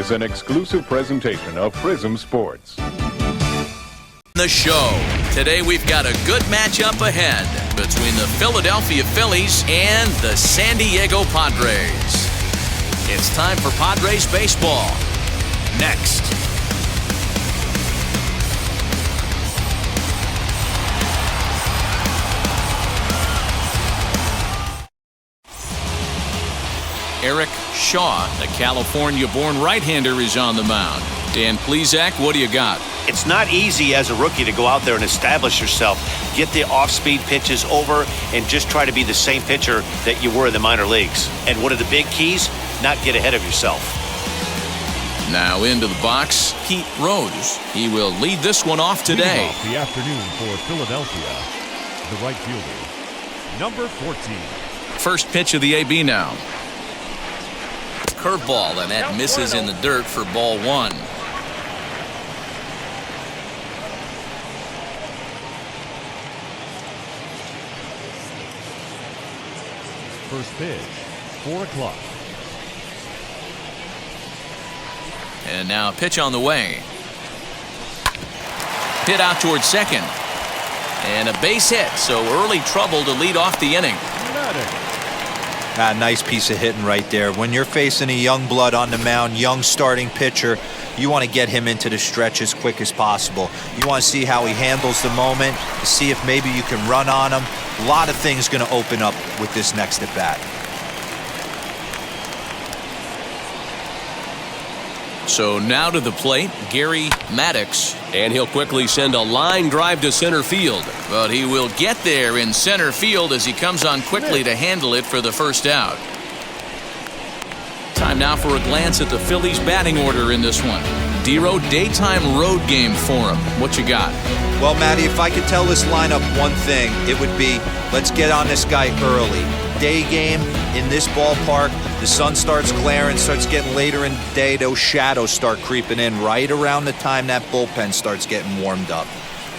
is an exclusive presentation of Prism Sports. The show. Today we've got a good matchup ahead between the Philadelphia Phillies and the San Diego Padres. It's time for Padres baseball. Next. Eric Shaw, the California-born right-hander, is on the mound. Dan Plesac, what do you got? It's not easy as a rookie to go out there and establish yourself, get the off-speed pitches over, and just try to be the same pitcher that you were in the minor leagues. And one of the big keys, not get ahead of yourself. Now into the box, Pete Rose. He will lead this one off today. Off the afternoon for Philadelphia, the right fielder, number 14. First pitch of the AB now. Curveball, and that misses in the dirt for ball one. First pitch, 4 o'clock. And now a pitch on the way. Hit out towards second. And a base hit, so early trouble to lead off the inning. Nice piece of hitting right there. When you're facing a young blood on the mound, young starting pitcher, you want to get him into the stretch as quick as possible. You want to see how he handles the moment, to see if maybe you can run on him. A lot of things going to open up with this next at bat. So now to the plate, Gary Maddox, and he'll quickly send a line drive to center field, but he will get there in center field as he comes on quickly to handle it for the first out. Time now for a glance at the Phillies batting order in this one. Dero, daytime road game for him. What you got? Well, Matty, if I could tell this lineup one thing, it would be let's get on this guy early. Day game in this ballpark, the sun starts glaring, starts getting later in the day, those shadows start creeping in right around the time that bullpen starts getting warmed up.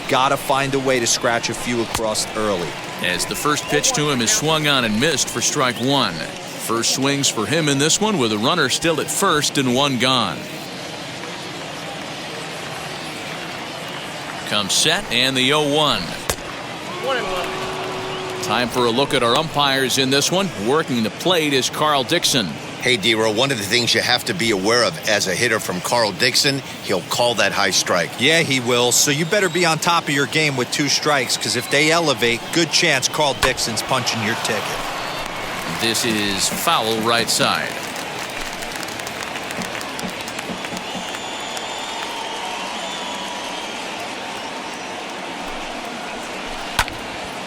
Gotta find a way to scratch a few across early. As the first pitch to him is swung on and missed for strike one. First swings for him in this one with a runner still at first and one gone. Comes set and the 0-1. 1-1. Time for a look at our umpires in this one. Working the plate is Carl Dixon. Hey, Dero, one of the things you have to be aware of as a hitter from Carl Dixon, he'll call that high strike. Yeah, he will. So you better be on top of your game with 2 strikes, because if they elevate, good chance Carl Dixon's punching your ticket. This is foul right side.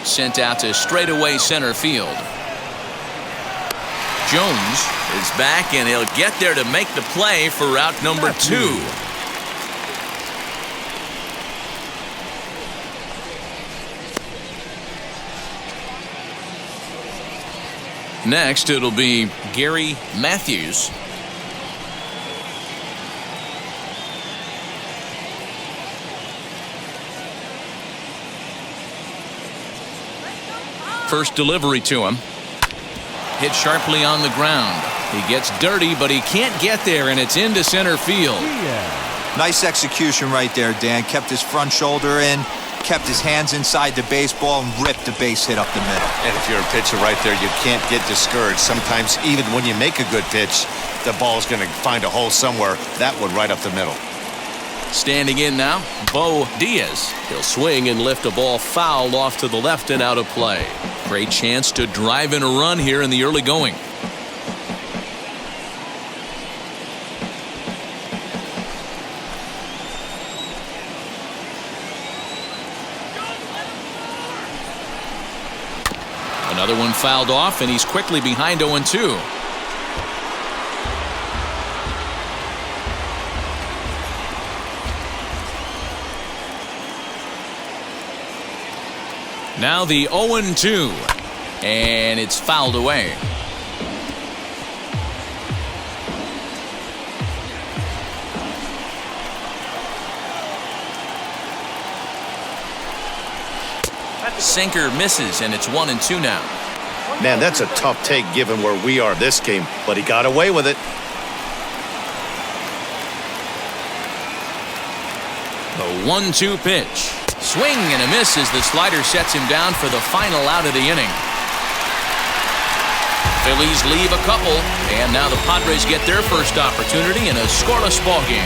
Sent out to straightaway center field. Jones is back, and he'll get there to make the play for out number 2. Next, it'll be Gary Matthews. First delivery to him. Hit sharply on the ground. He gets dirty, but he can't get there, and it's into center field. Nice execution right there, Dan. Kept his front shoulder in, kept his hands inside the baseball, and ripped the base hit up the middle. And if you're a pitcher right there, you can't get discouraged. Sometimes even when you make a good pitch, the ball's going to find a hole somewhere. That one right up the middle. Standing in now, Bo Diaz. He'll swing and lift a ball foul off to the left and out of play. Great chance to drive in a run here in the early going. Another one fouled off, and he's quickly behind 0-2. Now the 0-2, and it's fouled away. Sinker misses, and it's 1-2 now. Man, that's a tough take given where we are this game, but he got away with it. The 1-2 pitch. Swing and a miss as the slider sets him down for the final out of the inning. Phillies leave a couple, and now the Padres get their first opportunity in a scoreless ball game.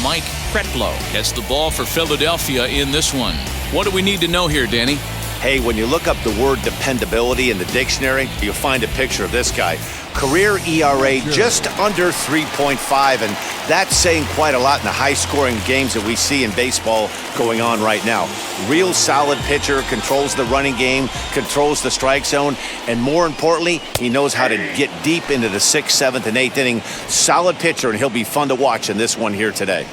Mike Pretlow gets the ball for Philadelphia in this one. What do we need to know here, Danny? Hey, when you look up the word dependability in the dictionary, you'll find a picture of this guy. Career ERA just under 3.5, and that's saying quite a lot in the high-scoring games that we see in baseball going on right now. Real solid pitcher, controls the running game, controls the strike zone, and more importantly, he knows how to get deep into the 6th, 7th, and 8th inning. Solid pitcher, and he'll be fun to watch in this one here today.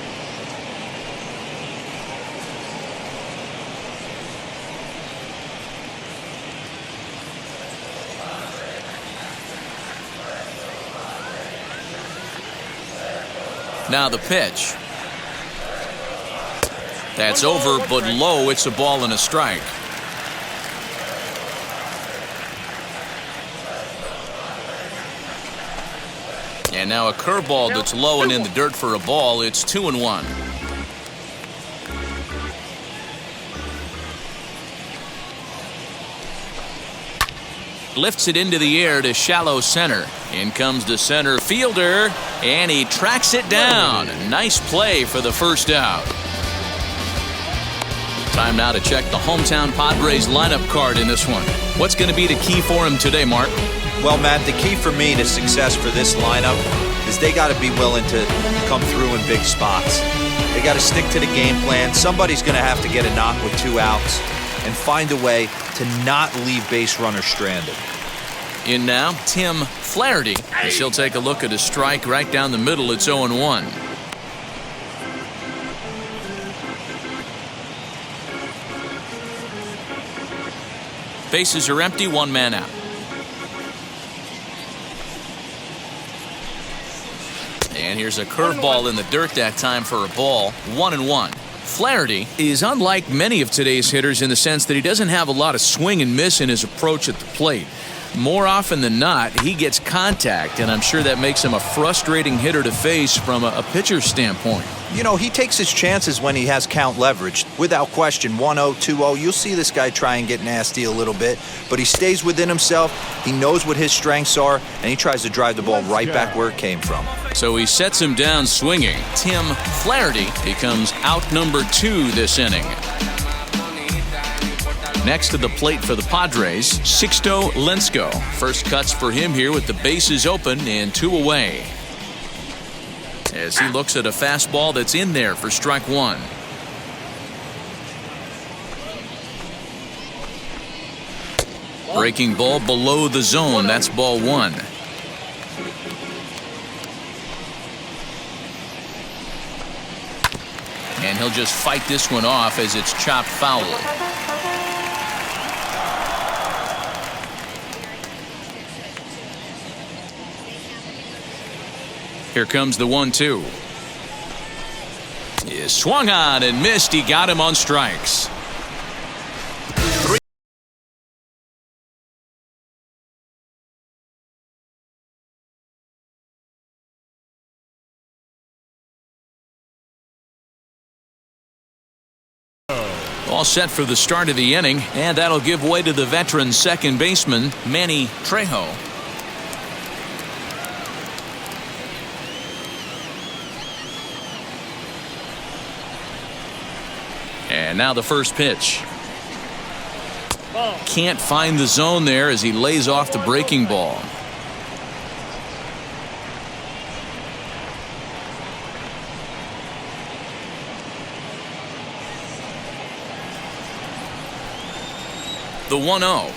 Now the pitch. That's over, but low. It's a ball and a strike. And now a curveball that's low and in the dirt for a ball. It's 2-1. Lifts it into the air to shallow center. In comes the center fielder, and he tracks it down. Nice play for the first out. Time now to check the hometown Padres lineup card in this one. What's going to be the key for him today, Mark? Well, Matt, the key for me to success for this lineup is they got to be willing to come through in big spots. They got to stick to the game plan. Somebody's going to have to get a knock with 2 outs and find a way to not leave base runners stranded. In now, Tim Flaherty, as he'll take a look at a strike right down the middle. It's 0-1. Bases are empty, 1 man out. And here's a curveball in the dirt that time for a ball. 1-1. Flaherty is unlike many of today's hitters in the sense that he doesn't have a lot of swing and miss in his approach at the plate. More often than not, he gets contact, and I'm sure that makes him a frustrating hitter to face from a pitcher's standpoint. You know, he takes his chances when he has count leverage. Without question, 1-0, 2-0, you'll see this guy try and get nasty a little bit, but he stays within himself. He knows what his strengths are, and he tries to drive the ball right back where it came from. So he sets him down swinging. Tim Flaherty becomes out number 2 this inning. Next to the plate for the Padres, Sixto Lensko. First cuts for him here with the bases open and 2 away. As he looks at a fastball that's in there for strike 1. Breaking ball below the zone. That's ball 1. And he'll just fight this one off as it's chopped foul. Here comes the 1-2. He swung on and missed. He got him on strikes. All set for the start of the inning, and that'll give way to the veteran second baseman, Manny Trejo. And now the first pitch. Can't find the zone there as he lays off the breaking ball. The 1-0.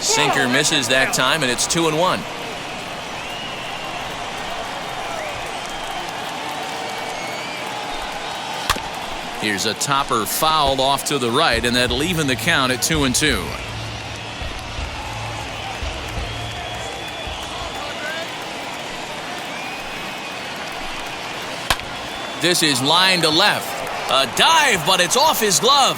Sinker misses that time, and it's 2-1. Here's a topper fouled off to the right, and that'll even the count at 2-2. This is line to left. A dive, but it's off his glove.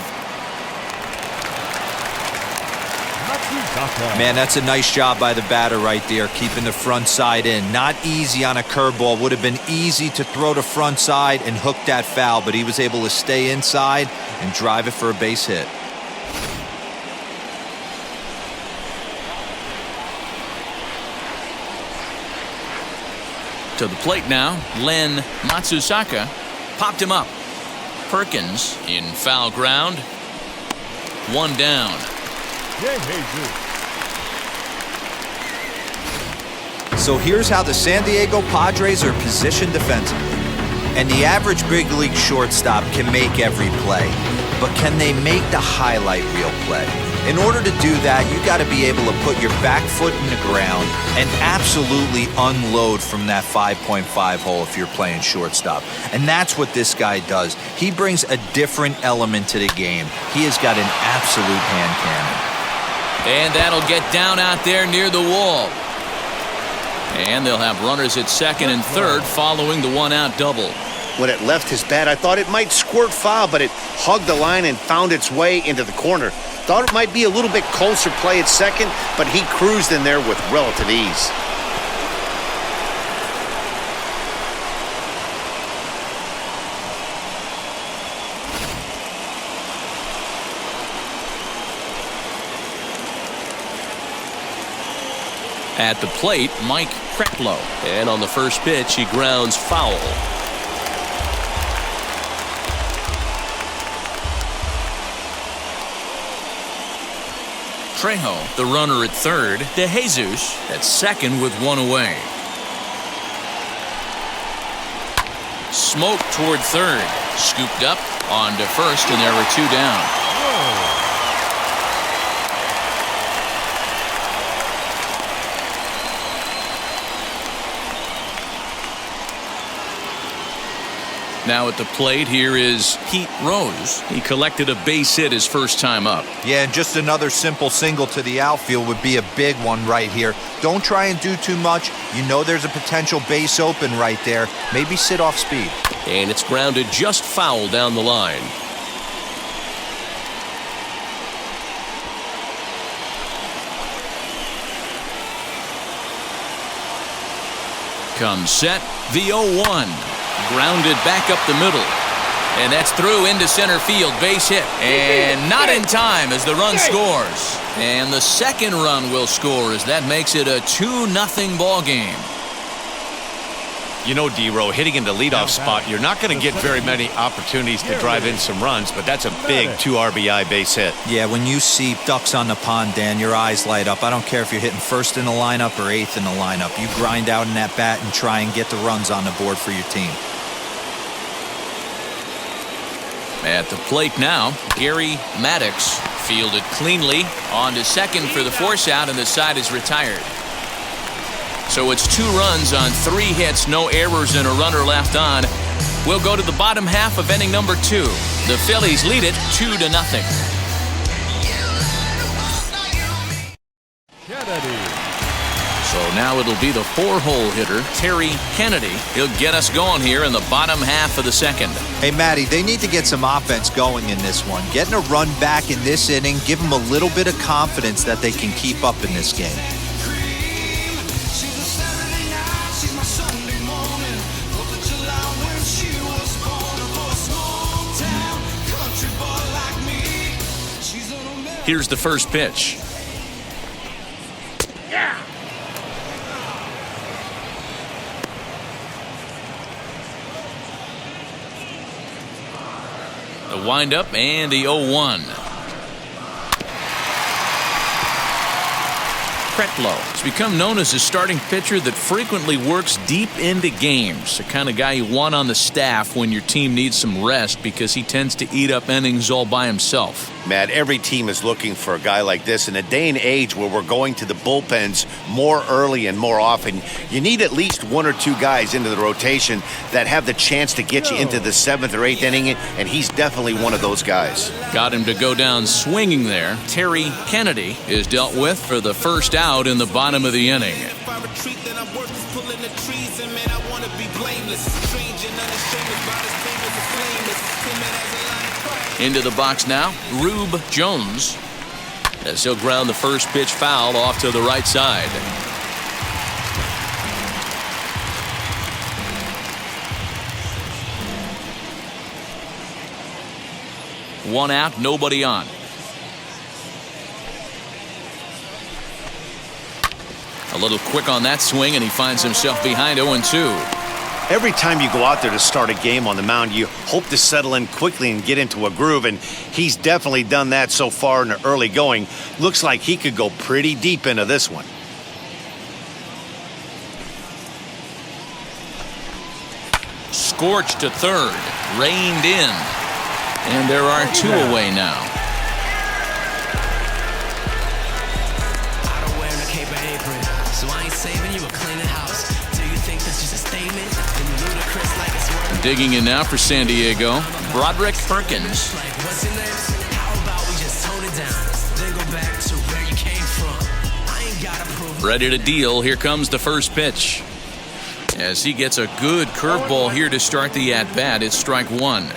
Man, that's a nice job by the batter right there, keeping the front side in. Not easy on a curveball. Would have been easy to throw the front side and hook that foul, but he was able to stay inside and drive it for a base hit. To the plate now, Len Matsusaka popped him up. Perkins in foul ground. One down. So here's how the San Diego Padres are positioned defensively. And the average big league shortstop can make every play, but can they make the highlight reel play? In order to do that, you got to be able to put your back foot in the ground and absolutely unload from that 5.5 hole if you're playing shortstop. And that's what this guy does. He brings a different element to the game. He has got an absolute hand cannon. And that'll get down out there near the wall. And they'll have runners at second and third following the one-out double. When it left his bat, I thought it might squirt foul, but it hugged the line and found its way into the corner. Thought it might be a little bit closer play at second, but he cruised in there with relative ease. At the plate, Mike Kretlow. And on the first pitch, he grounds foul. Trejo, the runner at third. De Jesus at second with one away. Smoke toward third. Scooped up on to first, and there were two down. Now at the plate, here is Pete Rose. He collected a base hit his first time up. Yeah, and just another simple single to the outfield would be a big one right here. Don't try and do too much. You know there's a potential base open right there. Maybe sit off speed. And it's grounded just foul down the line. Comes set, the 0-1. Grounded back up the middle. And that's through into center field. Base hit. And not in time as the run scores. And the second run will score as that makes it a 2-0 ball game. You know, D-Row, hitting in the leadoff spot, you're not going to get very many opportunities to drive in some runs, but that's a big 2 RBI base hit. Yeah, when you see ducks on the pond, Dan, your eyes light up. I don't care if you're hitting first in the lineup or eighth in the lineup. You grind out in that bat and try and get the runs on the board for your team. At the plate now, Gary Maddox fielded cleanly on to second for the force out, and the side is retired. So it's 2 runs on 3 hits, no errors, and a runner left on. We'll go to the bottom half of inning number 2. The Phillies lead it 2-0. So now it'll be the 4-hole hitter, Terry Kennedy. He'll get us going here in the bottom half of the second. Hey, Matty, they need to get some offense going in this one. Getting a run back in this inning, give them a little bit of confidence that they can keep up in this game. Here's the first pitch. Yeah. The windup and the 0-1. Kretlow has become known as a starting pitcher that frequently works deep into games. The kind of guy you want on the staff when your team needs some rest because he tends to eat up innings all by himself. Matt, every team is looking for a guy like this. In a day and age where we're going to the bullpens more early and more often, you need at least 1 or 2 guys into the rotation that have the chance to get you into the 7th or 8th inning, and he's definitely one of those guys. Got him to go down swinging there. Terry Kennedy is dealt with for the first out in the bottom of the inning. I retreat, then I'm worth is pulling the trees. And man, I wanna be blameless. Strange and unashamed, about as tame as a flameless. Timid as a lion cry. Into the box now, Rube Jones, as he'll ground the first pitch foul off to the right side. One out, nobody on. A little quick on that swing, and he finds himself behind 0-2. Every time you go out there to start a game on the mound, you hope to settle in quickly and get into a groove, and he's definitely done that so far in the early going. Looks like he could go pretty deep into this one. Scorched to third, reined in, and there are two away now. Digging in now for San Diego, Broderick Perkins. Ready to deal. Here comes the first pitch. As he gets a good curveball here to start the at-bat, it's strike one.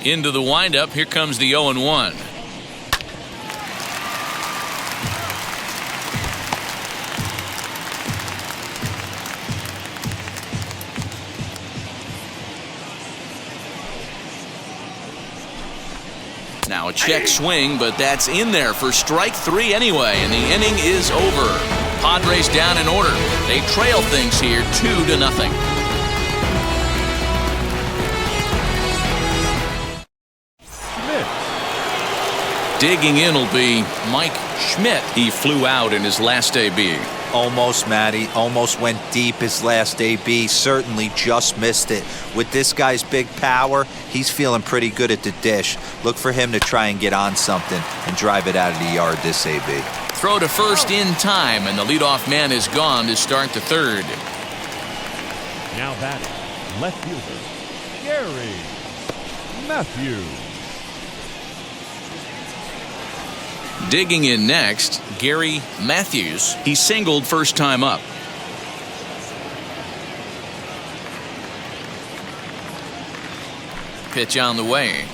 Into the windup, here comes the 0-1. Now a check swing, but that's in there for strike three anyway, and the inning is over. Padres down in order. They trail things here 2-0. Digging in will be Mike Schmidt. He flew out in his last AB. Almost, Matty. Almost went deep his last AB. Certainly just missed it. With this guy's big power, he's feeling pretty good at the dish. Look for him to try and get on something and drive it out of the yard this AB. Throw to first in time, and the leadoff man is gone to start the third. Now batting, left fielder, Gary Matthews. Digging in next, Gary Matthews. He singled first time up. Pitch on the way.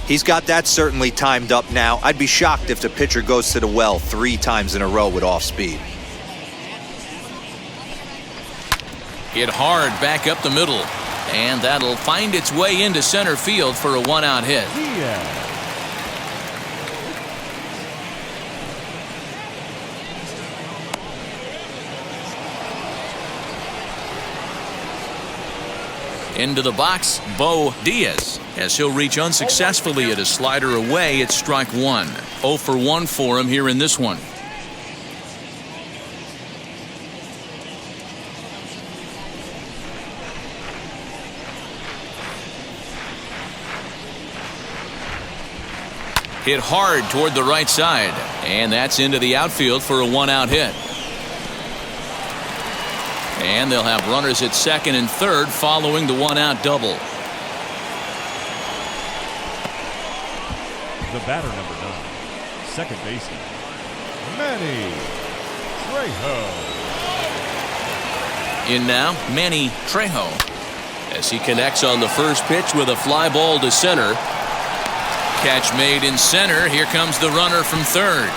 He's got that certainly timed up now. I'd be shocked if the pitcher goes to the well 3 times in a row with off speed. Hit hard back up the middle. And that'll find its way into center field for a 1-out hit. Yeah. Into the box, Bo Diaz, as he'll reach unsuccessfully at a slider away. It's strike one. 0 for 1 for him here in this one. Hit hard toward the right side, and that's into the outfield for a 1-out hit. And they'll have runners at second and third following the 1-out double. The batter, number 9, second baseman, Manny Trejo. In now, Manny Trejo, as he connects on the first pitch with a fly ball to center. Catch made in center. Here comes the runner from third.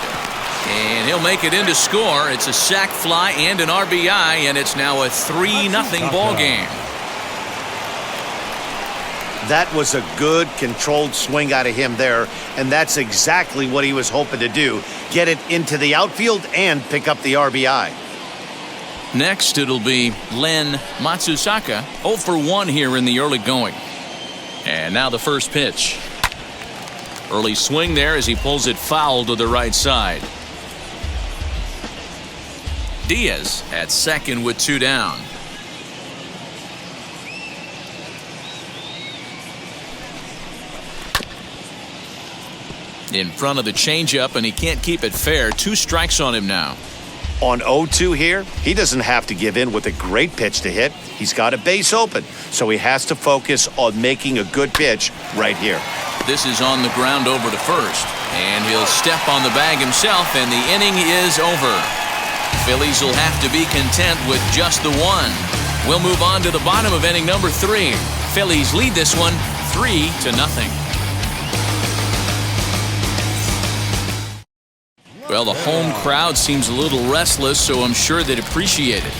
And he'll make it in to score. It's a sac fly and an RBI, and it's now a 3-0 ball game. That was a good controlled swing out of him there, and that's exactly what he was hoping to do. Get it into the outfield and pick up the RBI. Next, it'll be Len Matsusaka. 0 for 1 here in the early going. And now the first pitch. Early swing there as he pulls it foul to the right side. Diaz at second with 2 down. In front of the changeup, and he can't keep it fair. 2 strikes on him now. On 0-2 here, he doesn't have to give in with a great pitch to hit. He's got a base open, so he has to focus on making a good pitch right here. This is on the ground over to first, and he'll step on the bag himself, and the inning is over. Phillies will have to be content with just the 1. We'll move on to the bottom of inning number 3. Phillies lead this one 3-0. Well, the home crowd seems a little restless, so I'm sure they'd appreciate it.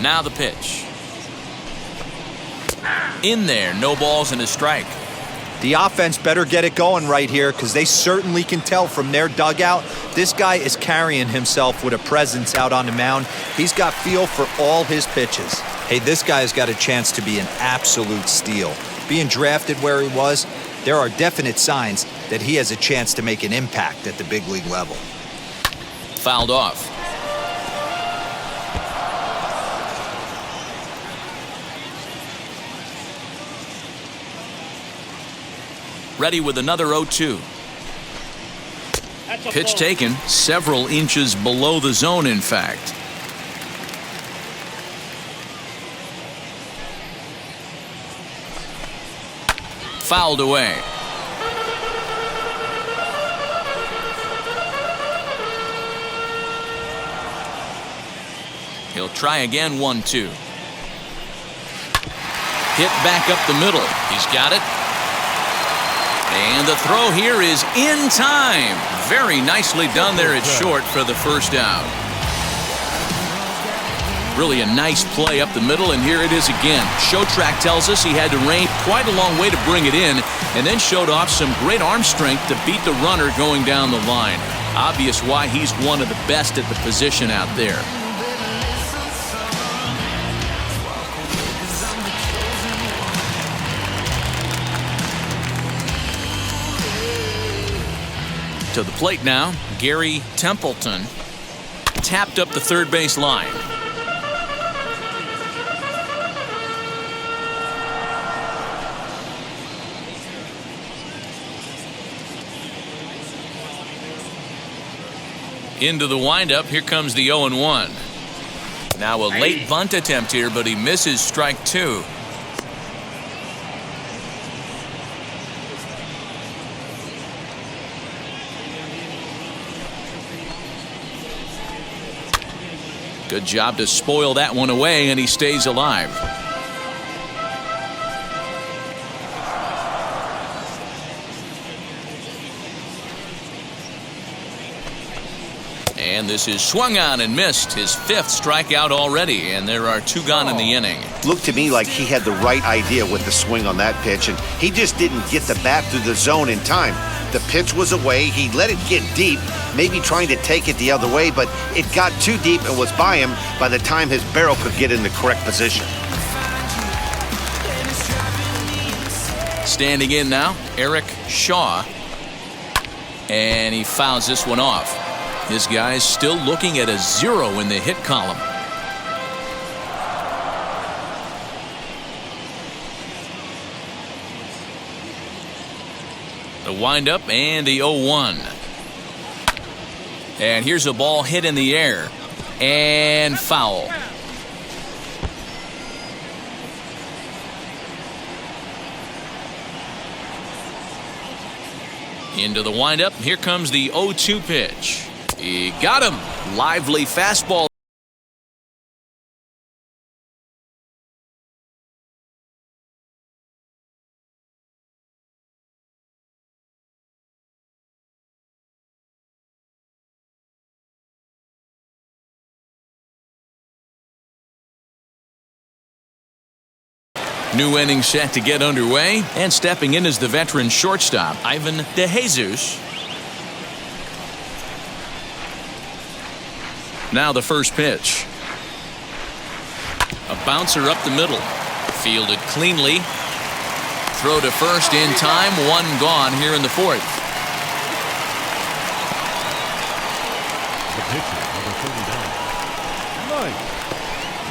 Now the pitch. In there, no balls and a strike. The offense better get it going right here, because they certainly can tell from their dugout this guy is carrying himself with a presence out on the mound. He's got feel for all his pitches. Hey, this guy's got a chance to be an absolute steal. Being drafted where he was, there are definite signs that he has a chance to make an impact at the big league level. Fouled off. Ready with another 0-2. Pitch taken several inches below the zone, in fact. Fouled away. He'll try again. 1-2. Hit back up the middle. He's got it. And the throw here is in time. Very nicely done there at short for the first out. Really a nice play up the middle, and here it is again. Show track tells us he had to range quite a long way to bring it in, and then showed off some great arm strength to beat the runner going down the line. Obvious why he's one of the best at the position out there. To the plate now, Gary Templeton tapped up the third base line. Into the windup, here comes the 0-1. Now a late bunt attempt here, but he misses strike 2. Good job to spoil that one away, and he stays alive. And this is swung on and missed. His 5th strikeout already, and there are 2 gone in the inning. Looked to me like he had the right idea with the swing on that pitch, and he just didn't get the bat through the zone in time. The pitch was away. He let it get deep, maybe trying to take it the other way, but it got too deep and was by him by the time his barrel could get in the correct position. Standing in now, Eric Shaw. And he fouls this one off. This guy's still looking at a 0 in the hit column. The windup and the 0-1. And here's a ball hit in the air. And foul. Into the windup. Here comes the 0-2 pitch. He got him. Lively fastball. New inning set to get underway, and stepping in is the veteran shortstop, Ivan DeJesus. Now the first pitch. A bouncer up the middle. Fielded cleanly. Throw to first in time. 1 gone here in the 4th. Mike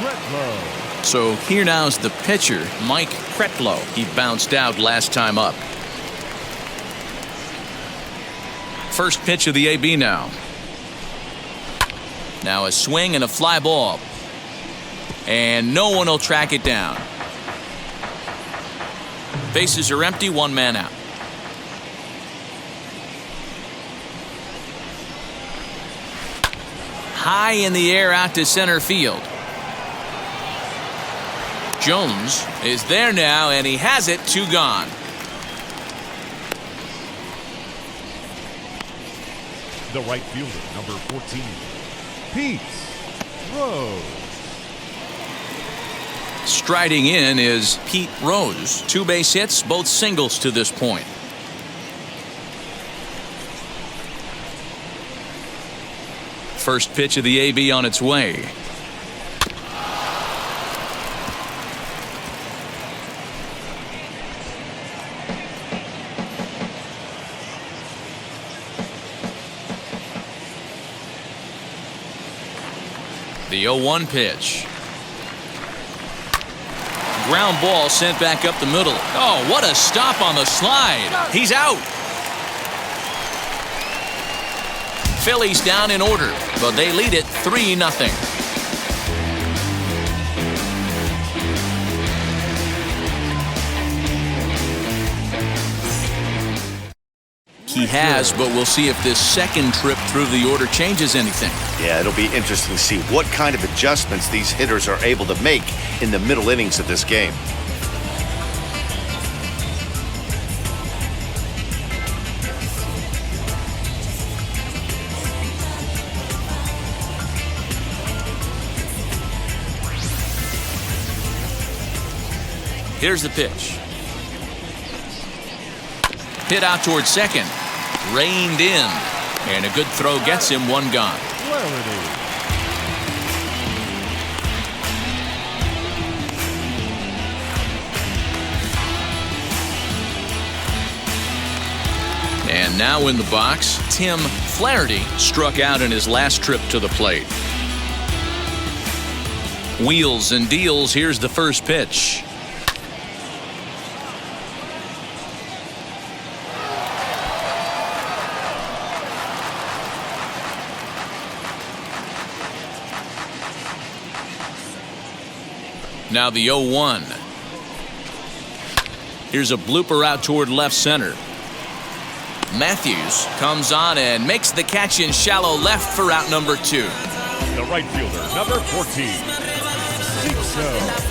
Kretlow. So here now's the pitcher, Mike Kretlow. He bounced out last time up. First pitch of the AB now. Now a swing and a fly ball. And no one will track it down. Bases are empty, one man out. High in the air out to center field. Jones is there now, and he has it, 2 gone. The right fielder, number 14, Pete Rose. Striding in is Pete Rose. 2 base hits, both singles to this point. First pitch of the AB on its way. The 0-1 pitch. Ground ball sent back up the middle. Oh, what a stop on the slide. He's out. Phillies down in order, but they lead it 3-0. He has, but we'll see if this second trip through the order changes anything. Yeah, it'll be interesting to see what kind of adjustments these hitters are able to make in the middle innings of this game. Here's the pitch. Hit out towards second. Reined in. And a good throw gets him, 1 gone. And now in the box, Tim Flaherty struck out in his last trip to the plate. Wheels and deals. Here's the first pitch. Now the 0-1. Here's a blooper out toward left center. Matthews comes on and makes the catch in shallow left for out number 2. The right fielder, number 14, Sixto.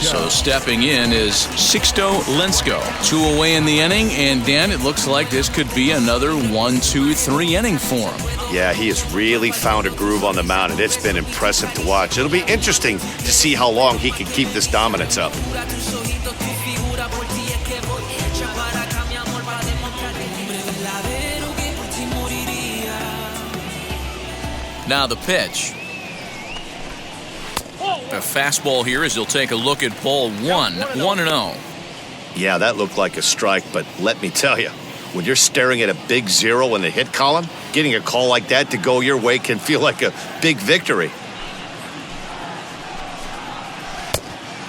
So stepping in is Sixto Lensko. 2 away in the inning, and Dan, it looks like this could be another 1-2-3 inning for him. Yeah, he has really found a groove on the mound, and it's been impressive to watch. It'll be interesting to see how long he can keep this dominance up. Now the pitch. A fastball here as he'll take a look at ball 1, 1-0. Yeah, that looked like a strike, but let me tell you, when you're staring at a big 0 in the hit column, getting a call like that to go your way can feel like a big victory.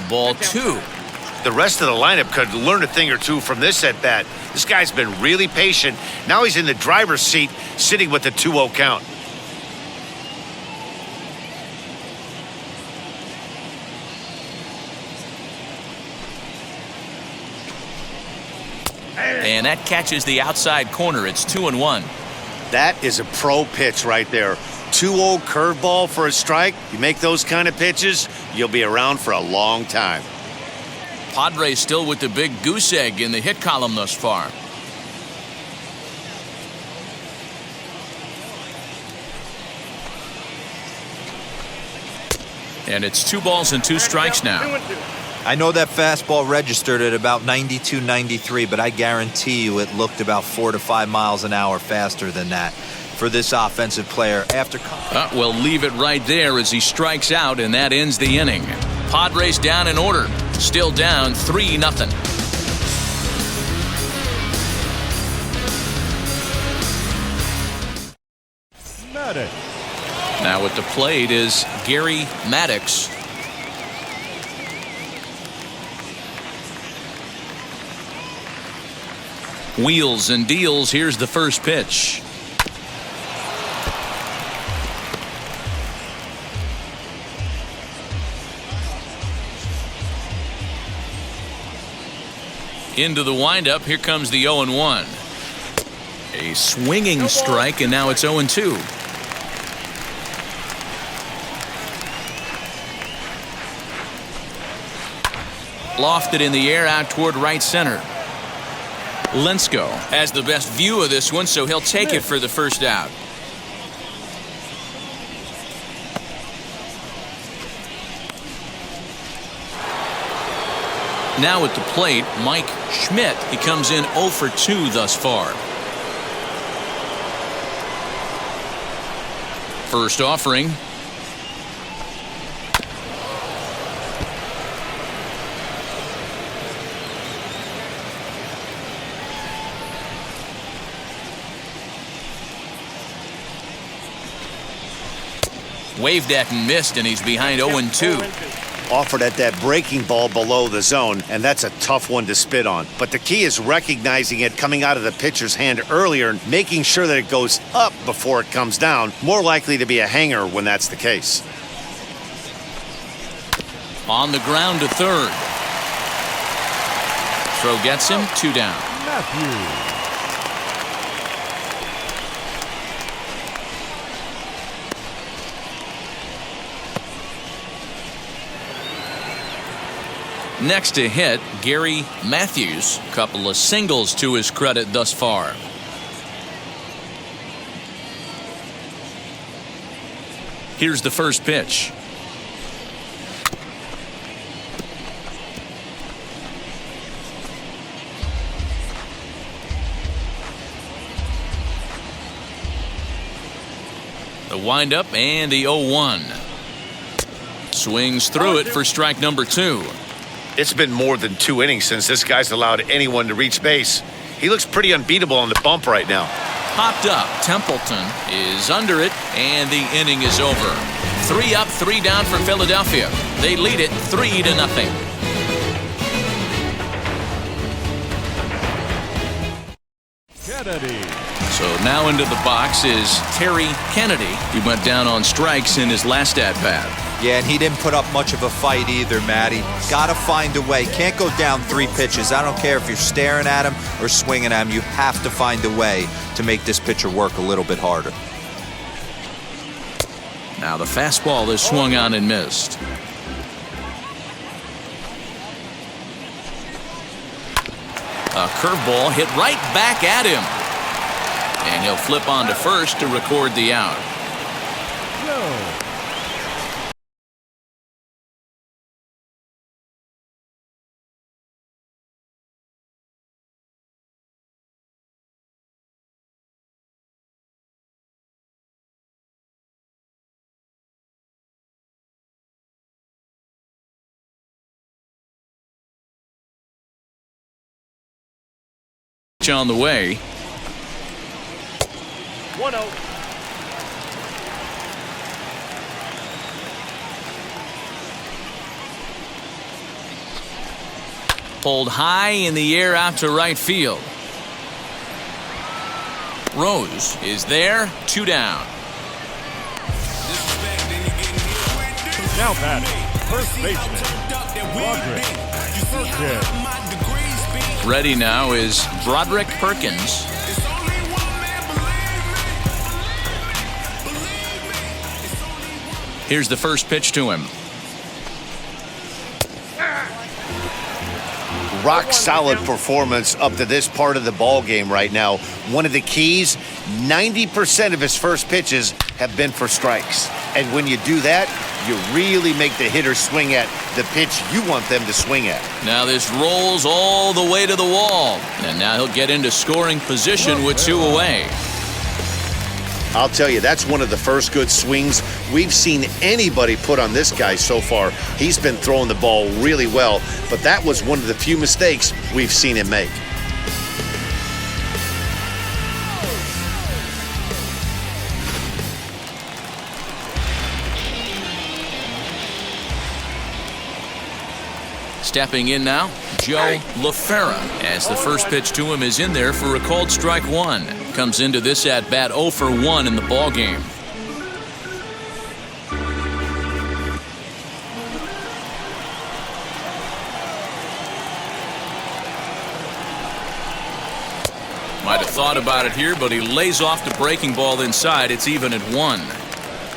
Ball 2. The rest of the lineup could learn a thing or two from this at bat. This guy's been really patient. Now he's in the driver's seat, sitting with the 2-0 count. And that catches the outside corner. It's 2-1. That is a pro pitch right there. 2-0 curveball for a strike. You make those kind of pitches, you'll be around for a long time. Padres still with the big goose egg in the hit column thus far. And it's 2 balls and 2 strikes now. I know that fastball registered at about 92, 93, but I guarantee you it looked about 4 to 5 miles an hour faster than that for this offensive player. We'll leave it right there as he strikes out, and that ends the inning. Padres down in order. Still down 3-0. Now at the plate is Gary Maddox. Wheels and deals. Here's the first pitch. Into the windup. Here comes the 0-1. A swinging strike, and now it's 0-2. Lofted in the air out toward right center. Lensko has the best view of this one, so he'll take it for the first out. Now at the plate, Mike Schmidt. He comes in 0 for 2 thus far. First offering. Waved at and missed, and he's behind 0-2. Offered at that breaking ball below the zone, and that's a tough one to spit on. But the key is recognizing it coming out of the pitcher's hand earlier and making sure that it goes up before it comes down. More likely to be a hanger when that's the case. On the ground to third. Throw gets him, 2 down. Matthews. Next to hit, Gary Matthews. Couple of singles to his credit thus far. Here's the first pitch. The windup and the 0-1. Swings through it for strike number 2. It's been more than 2 innings since this guy's allowed anyone to reach base. He looks pretty unbeatable on the bump right now. Popped up. Templeton is under it, and the inning is over. 3 up, 3 down for Philadelphia. They lead it 3-0. Kennedy. So now into the box is Terry Kennedy. He went down on strikes in his last at-bat. Yeah, and he didn't put up much of a fight either, Matty. Got to find a way. Can't go down 3 pitches. I don't care if you're staring at him or swinging at him. You have to find a way to make this pitcher work a little bit harder. Now the fastball is swung on and missed. A curveball hit right back at him. And he'll flip on to first to record the out. No. On the way. 1-0. Pulled high in the air out to right field. Rose is there, 2 down. Now batting, first baseman, Roderick Perkins. Ready now is Broderick Perkins. Here's the first pitch to him. Rock solid performance up to this part of the ball game right now. One of the keys, 90% of his first pitches have been for strikes. And when you do that, you really make the hitter swing at the pitch you want them to swing at. Now this rolls all the way to the wall. And now he'll get into scoring position with 2 away. I'll tell you, that's one of the first good swings we've seen anybody put on this guy so far. He's been throwing the ball really well, but that was one of the few mistakes we've seen him make. Stepping in now, Joe LaFera, as the first pitch to him is in there for a called strike one. Comes into this at bat 0 for 1 in the ball game. Might have thought about it here, but he lays off the breaking ball inside. It's even at 1.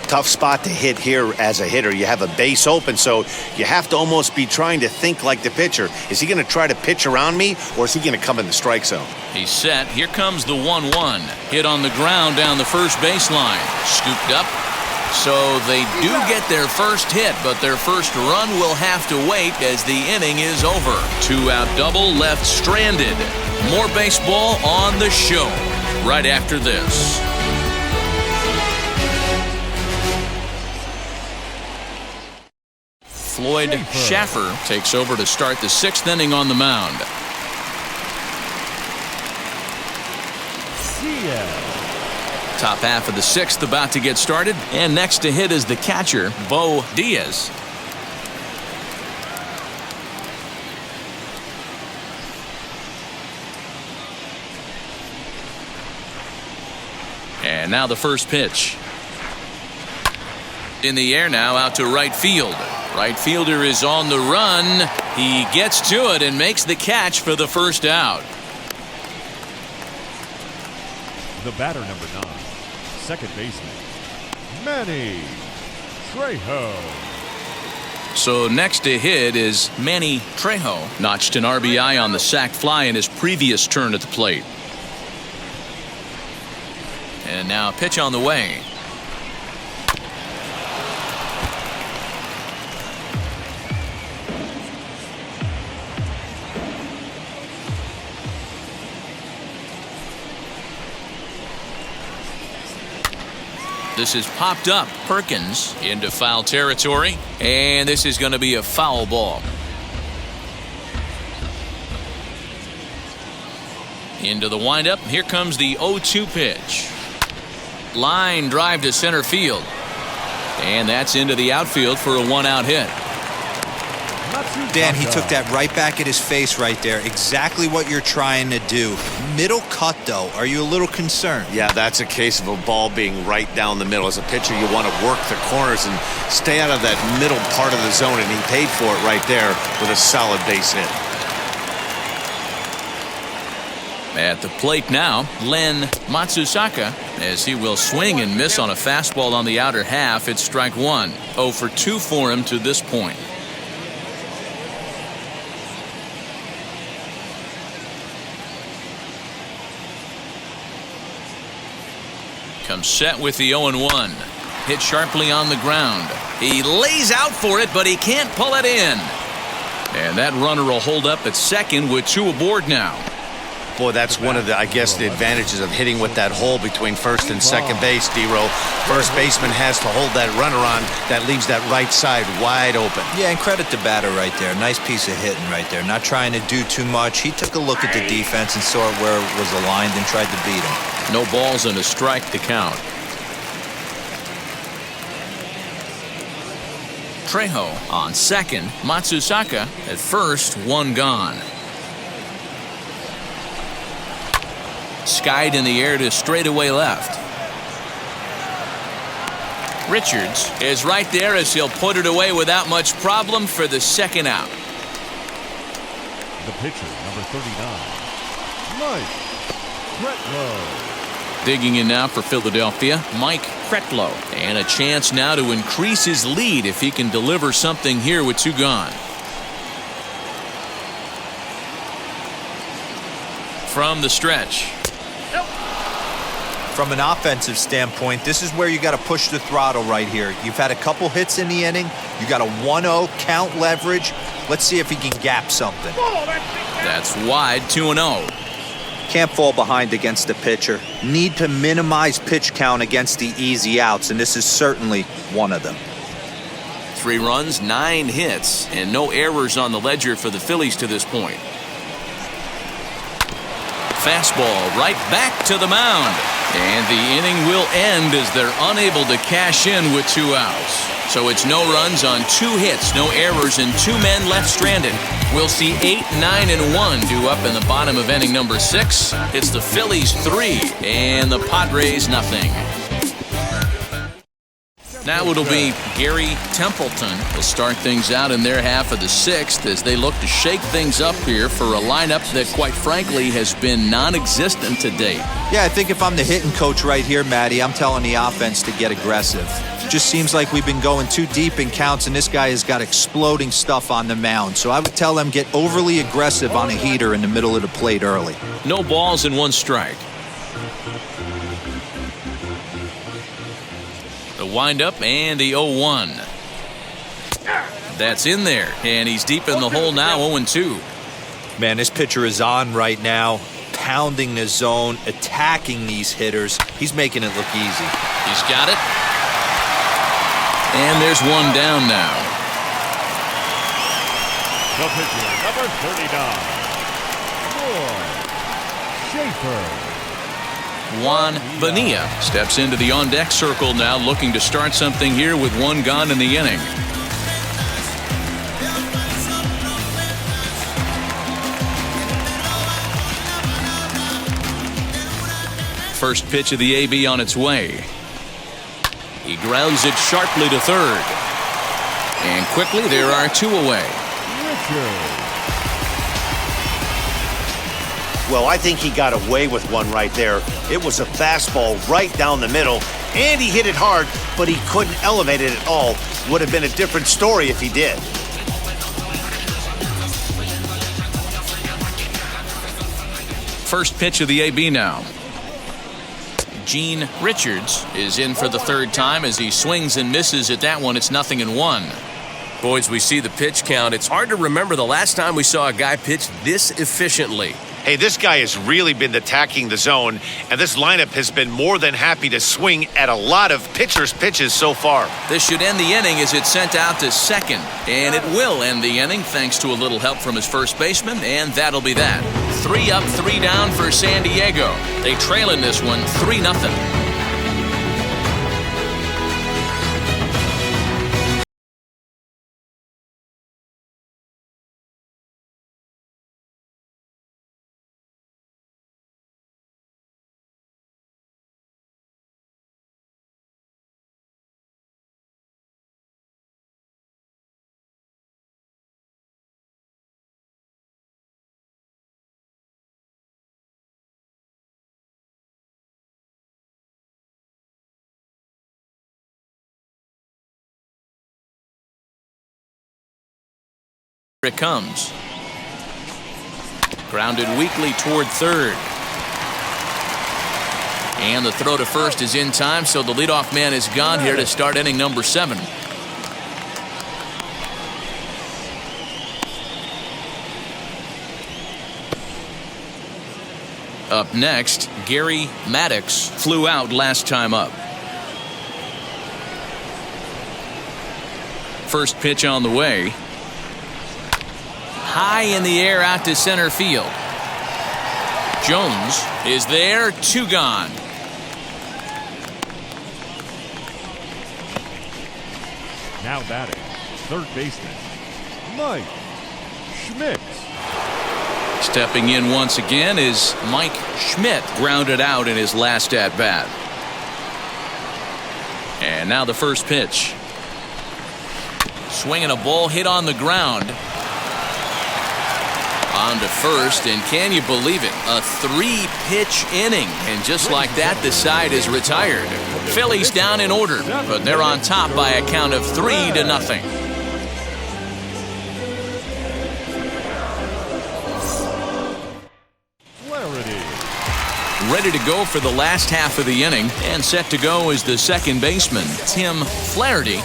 Tough spot to hit here as a hitter. You have a base open, so you have to almost be trying to think like the pitcher. Is he going to try to pitch around me, or is he going to come in the strike zone? He's set. Here comes the 1-1. Hit on the ground down the first baseline. Scooped up. So they do get their first hit, but their first run will have to wait as the inning is over. 2-out double left stranded. More baseball on the show right after this. Floyd Schaffer takes over to start the 6th inning on the mound. Top half of the 6th about to get started, and next to hit is the catcher, Bo Diaz. And now the first pitch. In the air now, out to right field. Right fielder is on the run. He gets to it and makes the catch for the first out. The batter, number 9, second baseman, Manny Trejo. So next to hit is Manny Trejo. Notched an RBI on the sac fly in his previous turn at the plate. And now a pitch on the way. This is popped up. Perkins into foul territory, and this is going to be a foul ball. Into the windup. Here comes the 0-2 pitch. Line drive to center field, and that's into the outfield for a 1-out hit. Dan, he took that right back at his face right there. Exactly what you're trying to do. Middle cut, though. Are you a little concerned? Yeah, that's a case of a ball being right down the middle. As a pitcher, you want to work the corners and stay out of that middle part of the zone, and he paid for it right there with a solid base hit. At the plate now, Len Matsusaka, as he will swing and miss on a fastball on the outer half. It's strike 1. 0 for 2 for him to this point. Comes set with the 0-1. Hit sharply on the ground. He lays out for it, but he can't pull it in. And that runner will hold up at second with 2 aboard now. Boy, that's one of the, I guess, the advantages of hitting with that hole between first and second base, D-Row. First baseman has to hold that runner on. That leaves that right side wide open. Yeah, and credit to batter right there. Nice piece of hitting right there. Not trying to do too much. He took a look at the defense and saw it where it was aligned and tried to beat him. No balls and a strike to count. Trejo on second. Matsusaka at first. 1 gone. Skied in the air to straightaway left. Richards is right there as he'll put it away without much problem for the 2nd out. The pitcher, number 39, Mike Kretlow. Digging in now for Philadelphia, Mike Kretlow. And a chance now to increase his lead if he can deliver something here with 2 gone. From the stretch. From an offensive standpoint, this is where you got to push the throttle right here. You've had a couple hits in the inning. You got a 1-0 count leverage. Let's see if he can gap something. That's wide. 2-0. Can't fall behind against the pitcher. Need to minimize pitch count against the easy outs, and this is certainly one of them. 3 runs, 9 hits, and no errors on the ledger for the Phillies to this point. fastball right back to the mound. And the inning will end as they're unable to cash in with 2 outs. So it's no runs on 2 hits, no errors, and 2 men left stranded. We'll see 8, 9, and 1 due up in the bottom of inning number 6. It's the Phillies 3 and the Padres nothing. Now it'll be Gary Templeton will start things out in their half of the 6th as they look to shake things up here for a lineup that, quite frankly, has been non-existent to date. Yeah, I think if I'm the hitting coach right here, Matty, I'm telling the offense to get aggressive. Just seems like we've been going too deep in counts, and this guy has got exploding stuff on the mound. So I would tell them get overly aggressive on a heater in the middle of the plate early. No balls and 1 strike. The windup and the 0-1. That's in there, and he's deep in the hole now, 0-2. Man, this pitcher is on right now, pounding the zone, attacking these hitters. He's making it look easy. He's got it. And there's 1 down now. The pitcher, number 39, Troy Schaefer. Juan Bonilla steps into the on-deck circle now, looking to start something here with 1 gone in the inning. First pitch of the AB on its way. He grounds it sharply to third. And quickly there are 2 away. Richard. Well, I think he got away with one right there. It was a fastball right down the middle, and he hit it hard, but he couldn't elevate it at all. Would have been a different story if he did. First pitch of the AB now. Gene Richards is in for the 3rd time as he swings and misses at that one. It's 0-1. Boys, we see the pitch count. It's hard to remember the last time we saw a guy pitch this efficiently. Hey, this guy has really been attacking the zone, and this lineup has been more than happy to swing at a lot of pitchers' pitches so far. This should end the inning as it's sent out to second. And it will end the inning thanks to a little help from his first baseman, and that'll be that. 3 up, 3 down for San Diego. They trail in this one 3-0. It comes. Grounded weakly toward third. And the throw to first is in time, so the leadoff man is gone here to start inning number 7. Up next, Gary Maddox flew out last time up. First pitch on the way. High in the air out to center field. Jones is there, 2 gone. Now batting, 3rd baseman, Mike Schmidt. Stepping in once again is Mike Schmidt, grounded out in his last at-bat. And now the first pitch. Swinging a ball hit on the ground. On to first, and can you believe it? A 3-pitch inning, and just like that, the side is retired. Phillies down in order, but they're on top by a count of 3-0. Ready to go for the last half of the inning, and set to go is the second baseman, Tim Flaherty.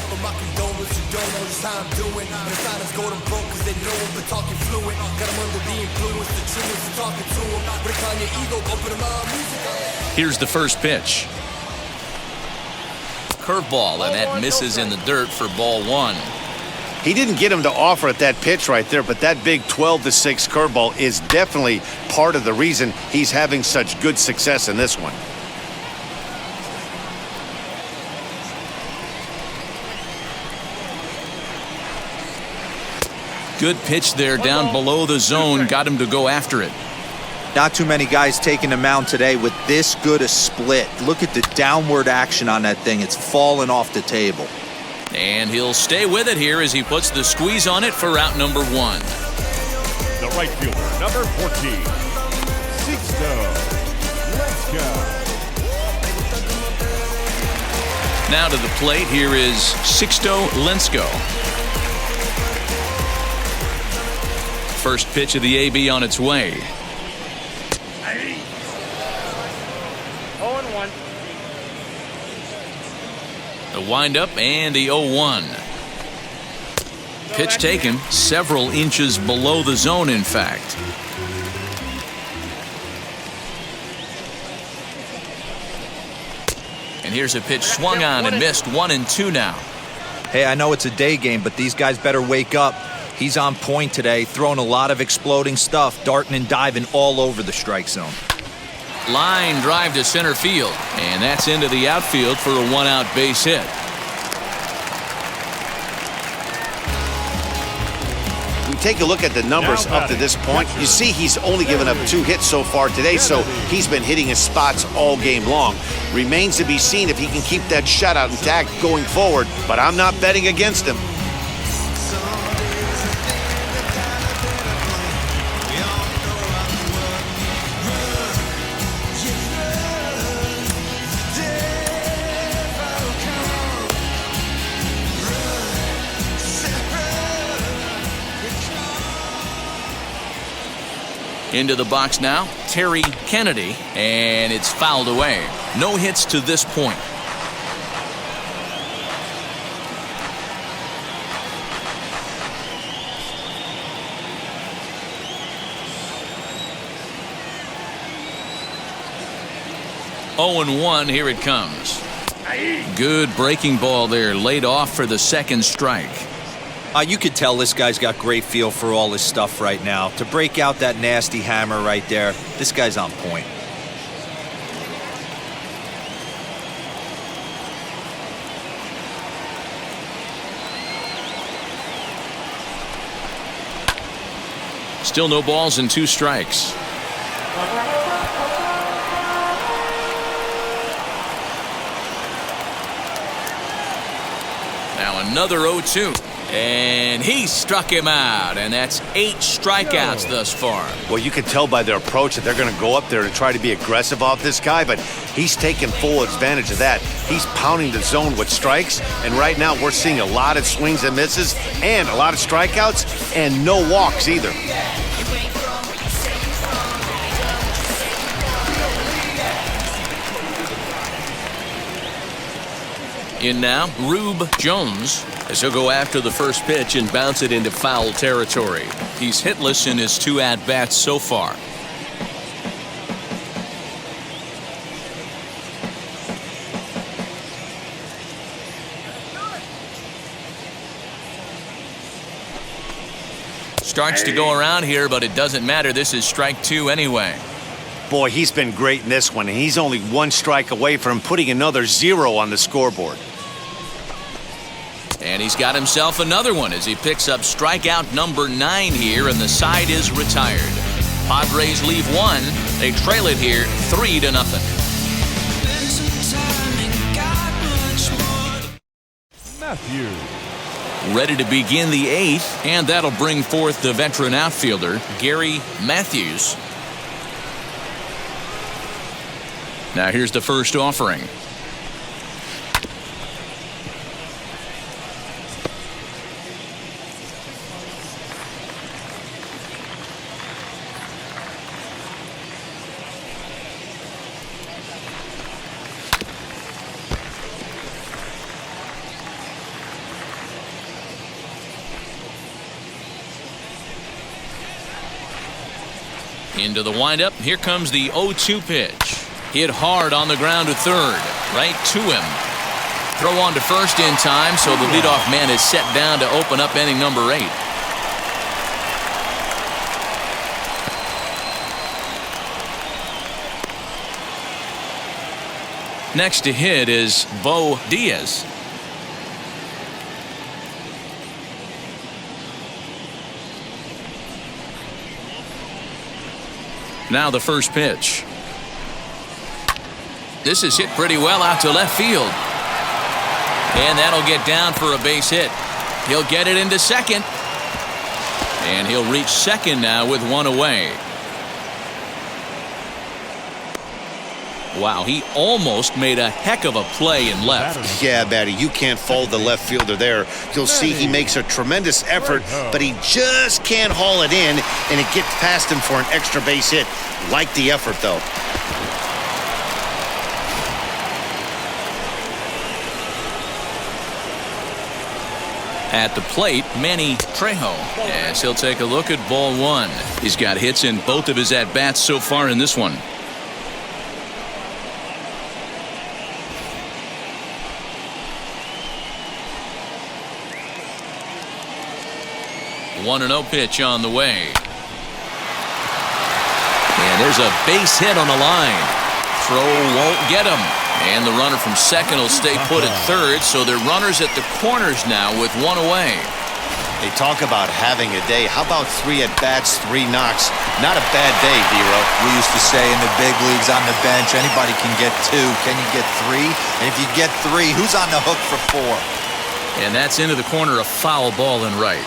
Here's the first pitch. Curveball, and that misses in the dirt for ball 1. He didn't get him to offer at that pitch right there, but that big 12-6 curveball is definitely part of the reason he's having such good success in this one. Good pitch there down below the zone. Got him to go after it. Not too many guys taking the mound today with this good a split. Look at the downward action on that thing. It's falling off the table. And he'll stay with it here as he puts the squeeze on it for out number 1. The right fielder, number 14, Sixto. Let's go. Now to the plate, here is Sixto Lensko. First pitch of the AB on its way. 0-1. The windup and the 0-1. Pitch taken several inches below the zone, in fact. And here's a pitch swung on and missed. 1-2 now. Hey, I know it's a day game, but these guys better wake up. He's on point today, throwing a lot of exploding stuff, darting and diving all over the strike zone. Line drive to center field, and that's into the outfield for a 1-out base hit. We take a look at the numbers up to this point. You see he's only given up 2 hits so far today, so he's been hitting his spots all game long. Remains to be seen if he can keep that shutout intact going forward, but I'm not betting against him. Into the box now, Terry Kennedy, and it's fouled away. No hits to this point. Oh and 1, here it comes. Good breaking ball there, laid off for the second strike. You could tell this guy's got great feel for all his stuff right now. To break out that nasty hammer right there, this guy's on point. Still no balls and 2 strikes. Now another 0-2. And he struck him out, and that's 8 strikeouts thus far. Well, you can tell by their approach that they're going to go up there and try to be aggressive off this guy, but he's taking full advantage of that. He's pounding the zone with strikes, and right now we're seeing a lot of swings and misses and a lot of strikeouts and no walks either. In now, Rube Jones, as he'll go after the first pitch and bounce it into foul territory. He's hitless in his 2 at-bats so far. Starts to go around here, but it doesn't matter. This is strike 2 anyway. Boy, he's been great in this one, and he's only 1 strike away from putting another 0 on the scoreboard. And he's got himself another one as he picks up strikeout number 9 here, and the side is retired. Padres leave 1. They trail it here 3-0. Matthews. Ready to begin the 8th, and that'll bring forth the veteran outfielder, Gary Matthews. Now here's the first offering. Into the windup. Here comes the 0-2 pitch. Hit hard on the ground to third. Right to him. Throw on to first in time, so the leadoff man is set down to open up inning number 8. Next to hit is Bo Diaz. Now the first pitch. This is hit pretty well out to left field. And that'll get down for a base hit. He'll get it into second. And he'll reach second now with one away. Wow, he almost made a heck of a play in left. Yeah, Matty, you can't fault the left fielder there. You'll see he makes a tremendous effort, but he just can't haul it in, and it gets past him for an extra base hit. Like the effort, though. At the plate, Manny Trejo, as he'll take a look at ball 1. He's got hits in both of his at-bats so far in this one. One 1-0 pitch on the way. And there's a base hit on the line. Throw won't get him. And the runner from second will stay put at third, so they're runners at the corners now with one away. They talk about having a day. How about 3 at-bats, 3 knocks? Not a bad day, D-Row. We used to say in the big leagues on the bench, anybody can get 2. Can you get 3? And if you get 3, who's on the hook for 4? And that's into the corner, a foul ball and right.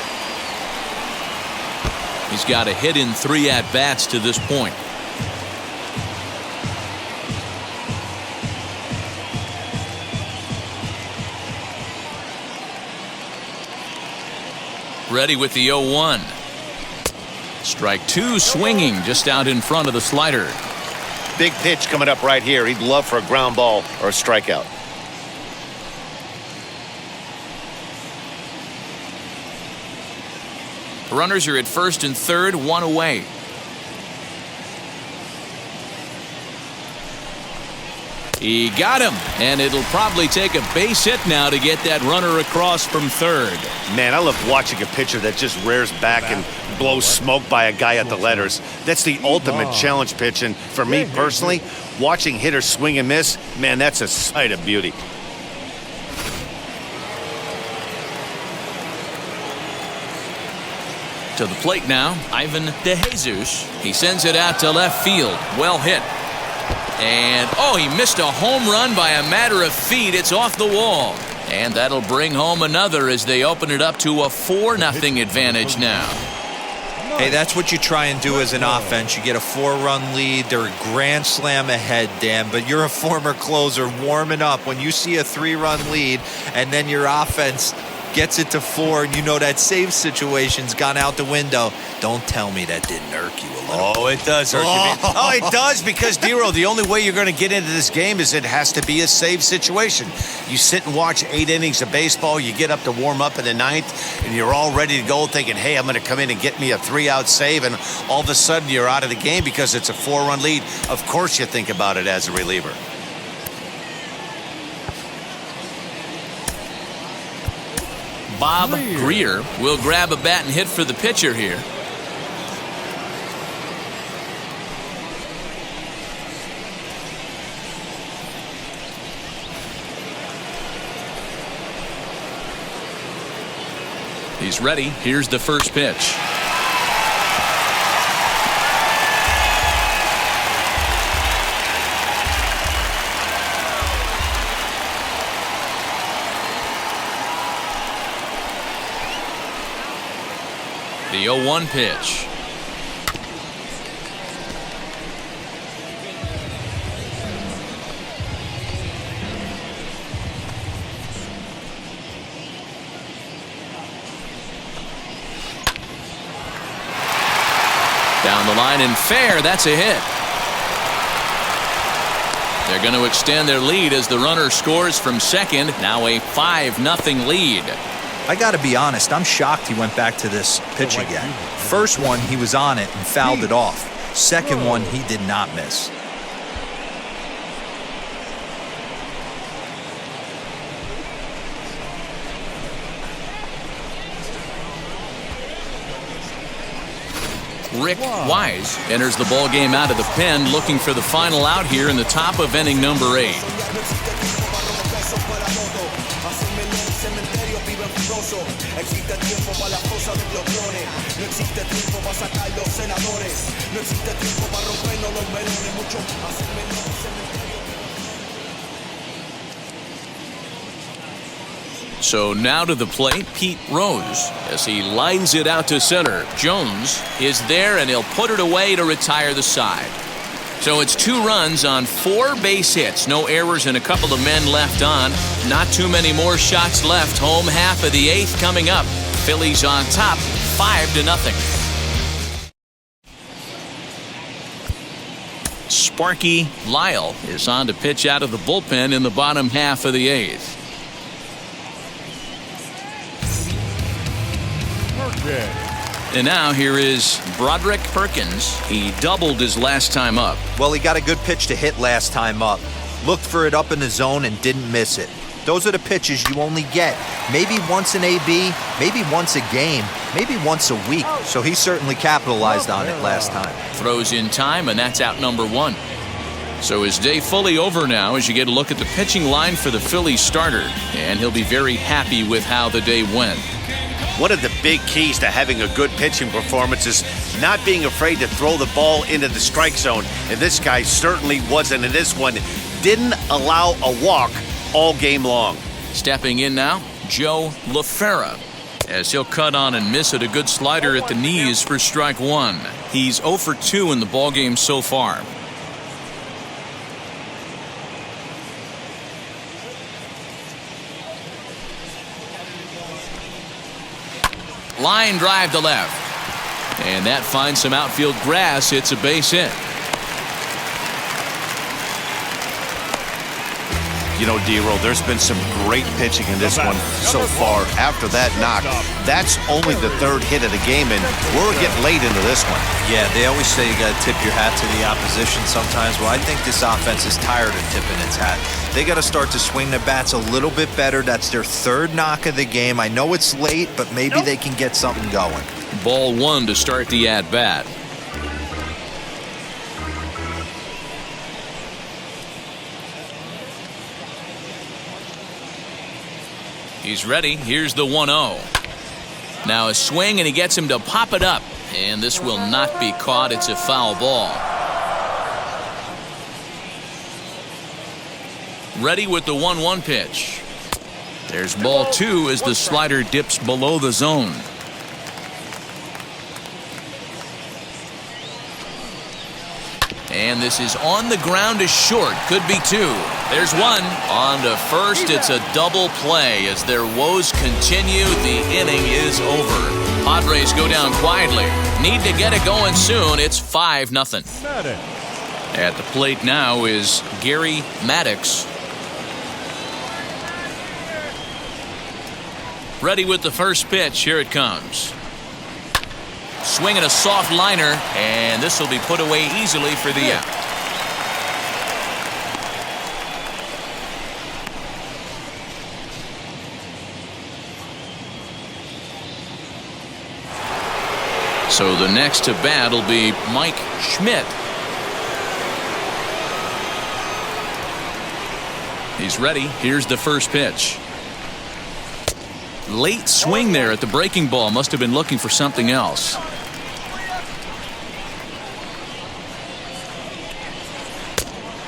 He's got a hit in 3 at-bats to this point. Ready with the 0-1. Strike 2 swinging just out in front of the slider. Big pitch coming up right here. He'd love for a ground ball or a strikeout. Runners are at first and third, one away. He got him, and it'll probably take a base hit now to get that runner across from third. Man, I love watching a pitcher that just rears back and blows smoke by a guy at the letters. That's the ultimate challenge pitch, and for me personally, watching hitters swing and miss, man, that's a sight of beauty. To the plate now, Ivan DeJesus. He sends it out to left field. Well hit. And, oh, he missed a home run by a matter of feet. It's off the wall. And that'll bring home another as they open it up to a 4-0 advantage now. Hey, that's what you try and do as an offense. You get a 4-run lead. They're a grand slam ahead, Dan, but you're a former closer warming up. When you see a 3-run lead and then your offense gets it to 4 and you know that save situation's gone out the window, don't tell me that didn't irk you a little. Oh, it does irk you. Oh, it does, because, D-Row, the only way you're going to get into this game is it has to be a save situation. You sit and watch 8 innings of baseball, you get up to warm up in the 9th, and you're all ready to go thinking, hey, I'm going to come in and get me a 3-out save, and all of a sudden you're out of the game because it's a 4-run lead. Of course you think about it as a reliever. Bob Greer will grab a bat and hit for the pitcher here. He's ready. Here's the first pitch. The 0-1 pitch. Down the line and fair. That's a hit. They're going to extend their lead as the runner scores from second. Now a 5-0 lead. I got to be honest, I'm shocked he went back to this pitch again. First one, he was on it and fouled it off. Second one, he did not miss. Rick Wise enters the ball game out of the pen, looking for the final out here in the top of inning number 8. So now to the plate, Pete Rose, as he lines it out to center. Jones is there, and he'll put it away to retire the side. So it's 2 runs on 4 base hits. No errors and a couple of men left on. Not too many more shots left. Home half of the 8th coming up. Phillies on top, 5-0. Sparky Lyle is on to pitch out of the bullpen in the bottom half of the 8th. And now here is Broderick Perkins. He doubled his last time up. Well, he got a good pitch to hit last time up. Looked for it up in the zone and didn't miss it. Those are the pitches you only get maybe once in AB, maybe once a game, maybe once a week. So he certainly capitalized on it last time. Throws in time, and that's out number 1. So his day fully over now as you get a look at the pitching line for the Phillies starter. And he'll be very happy with how the day went. One of the big keys to having a good pitching performance is not being afraid to throw the ball into the strike zone. And this guy certainly wasn't in this one. Didn't allow a walk all game long. Stepping in now, Joe LaFera, as he'll cut on and miss it. A good slider at the knees for strike 1. He's 0 for 2 in the ballgame so far. Line drive to left. And that finds some outfield grass. It's a base hit. You know, D-Roll, there's been some great pitching in this one so far. After that knock, that's only the 3rd hit of the game, and we're getting late into this one. Yeah, they always say you got to tip your hat to the opposition sometimes. Well, I think this offense is tired of tipping its hat. They got to start to swing the bats a little bit better. That's their 3rd knock of the game. I know it's late, but maybe they can get something going. Ball 1 to start the at-bat. He's ready. Here's the 1-0. Now a swing, and he gets him to pop it up. And this will not be caught. It's a foul ball. Ready with the 1-1 pitch. There's ball 2 as the slider dips below the zone. And this is on the ground is short. Could be 2. There's 1. On to first. It's a double play as their woes continue. The inning is over. Padres go down quietly. Need to get it going soon. It's 5-0. At the plate now is Gary Maddox. Ready with the first pitch. Here it comes. Swinging a soft liner, and this will be put away easily for the out. So the next to bat will be Mike Schmidt. He's ready. Here's the first pitch. Late swing there at the breaking ball. Must have been looking for something else.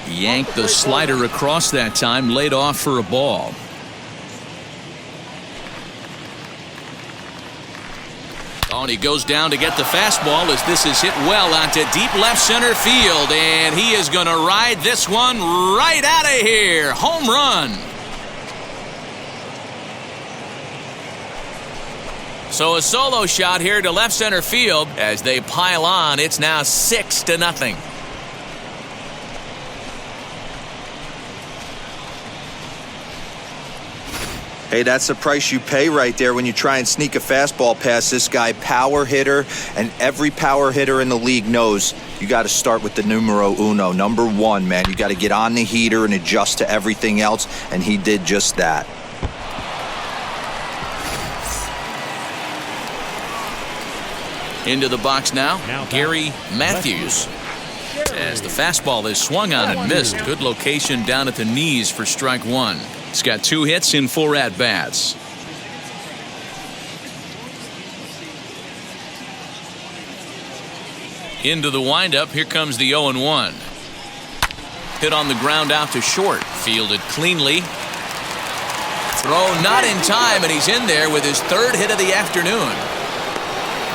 Yanked the slider across that time. Laid off for a ball. Oh, and he goes down to get the fastball as this is hit well onto deep left center field. And he is going to ride this one right out of here. Home run. So a solo shot here to left center field as they pile on. It's now 6-0. Hey, that's the price you pay right there when you try and sneak a fastball past this guy. Power hitter, and every power hitter in the league knows you got to start with the numero uno, number 1, man. You got to get on the heater and adjust to everything else, and he did just that. Into the box now, Gary Matthews. As the fastball is swung on and missed. Good location down at the knees for strike one. He's got 2 hits in 4 at-bats. Into the windup. Here comes the 0-1. Hit on the ground out to short. Fielded cleanly. Throw not in time, and he's in there with his 3rd hit of the afternoon.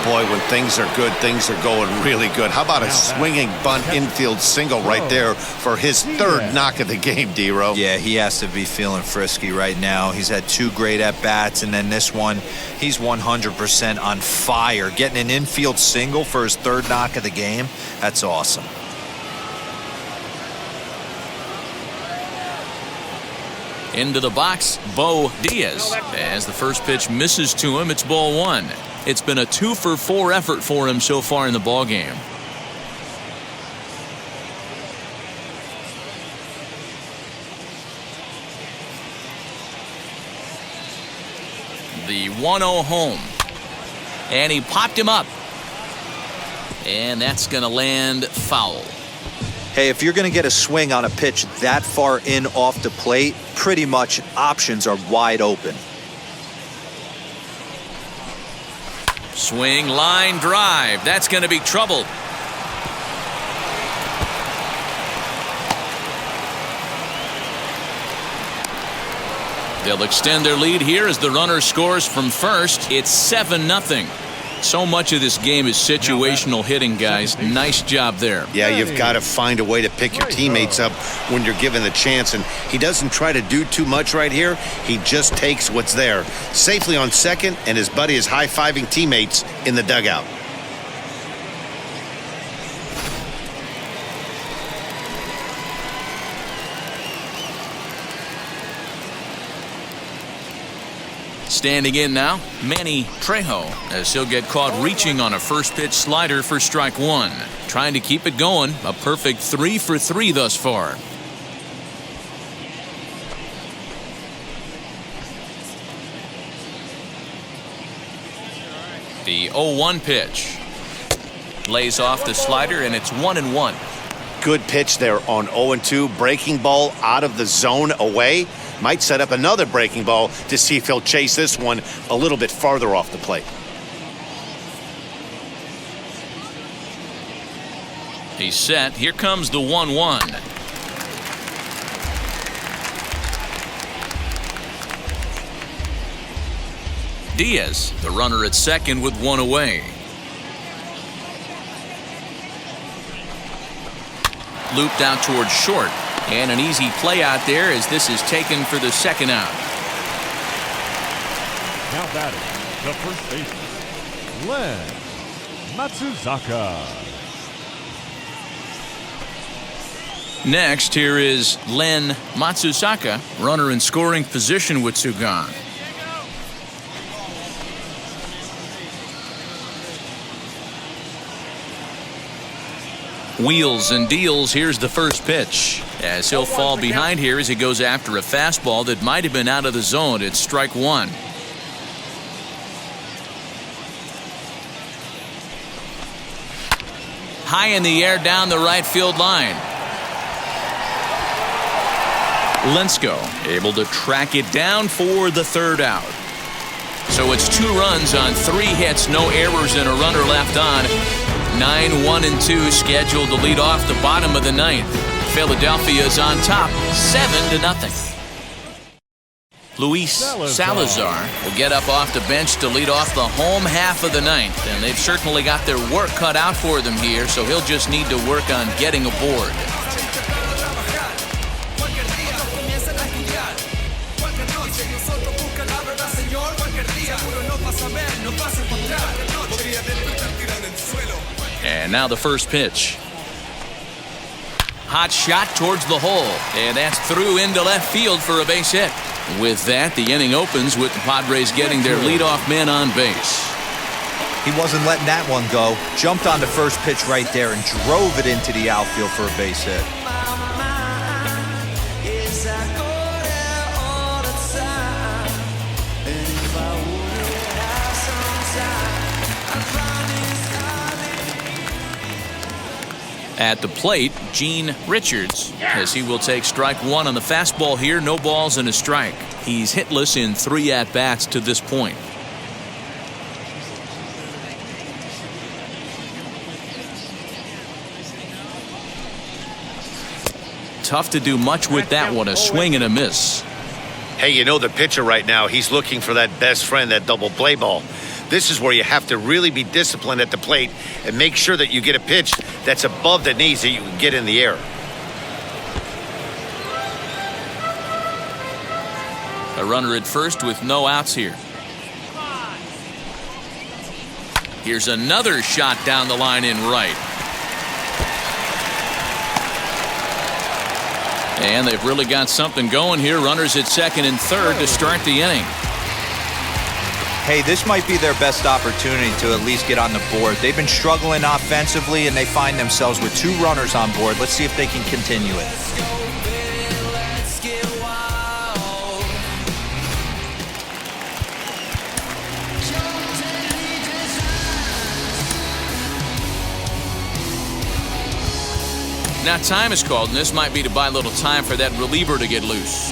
Boy, when things are good, things are going really good. How about a swinging bunt infield single right there for his 3rd knock of the game, D-Row? Yeah, he has to be feeling frisky right now. He's had 2 great at-bats, and then this one, he's 100% on fire. Getting an infield single for his 3rd knock of the game, that's awesome. Into the box, Bo Diaz. As the first pitch misses to him, it's ball 1. It's been a 2-for-4 effort for him so far in the ballgame. The 1-0 home. And he popped him up. And that's going to land foul. Hey, if you're going to get a swing on a pitch that far in off the plate, pretty much options are wide open. Swing, line drive. That's going to be trouble. They'll extend their lead here as the runner scores from first. It's 7-0. So much of this game is situational hitting, guys. Nice job there. Yeah, you've got to find a way to pick your teammates up when you're given the chance, and he doesn't try to do too much right here. He just takes what's there. Safely on second, and his buddy is high-fiving teammates in the dugout. Standing in now, Manny Trejo, as he'll get caught reaching on a first pitch slider for strike 1. Trying to keep it going. A perfect 3 for 3 thus far. The 0-1 pitch. Lays off the slider, and it's 1-1. Good pitch there on 0-2. Breaking ball out of the zone away. Might set up another breaking ball to see if he'll chase this one a little bit farther off the plate. He's set. Here comes the 1-1. Diaz, the runner at second with 1 away. Looped out towards short. And an easy play out there as this is taken for the 2nd out. Now batting, the first baseman, Len Matsuzaka. Next, here is Len Matsuzaka, runner in scoring position with Sugan. Wheels and deals. Here's the first pitch. As he'll fall behind here as he goes after a fastball that might have been out of the zone. It's strike 1. High in the air down the right field line. Lensko able to track it down for the 3rd out. So it's 2 runs on 3 hits, no errors, and a runner left on. 9-1-2 scheduled to lead off the bottom of the 9th. Philadelphia is on top, 7-0. Luis Salazar will get up off the bench to lead off the home half of the 9th, and they've certainly got their work cut out for them here, so he'll just need to work on getting aboard. And now the first pitch. Hot shot towards the hole, and that's through into left field for a base hit. With that, the inning opens with the Padres getting their leadoff man on base. He wasn't letting that one go. Jumped on the first pitch right there and drove it into the outfield for a base hit. At the plate, Gene Richards, as he will take strike one on the fastball here. No balls and a strike. He's hitless in 3 at-bats to this point. Tough to do much with that one. A swing and a miss. Hey, you know the pitcher right now, he's looking for that best friend, that double play ball. This is where you have to really be disciplined at the plate and make sure that you get a pitch that's above the knees that you can get in the air. A runner at first with no outs here. Here's another shot down the line in right. And they've really got something going here. Runners at second and third to start the inning. Hey, this might be their best opportunity to at least get on the board. They've been struggling offensively, and they find themselves with 2 runners on board. Let's see if they can continue it. Now time is called, and this might be to buy a little time for that reliever to get loose.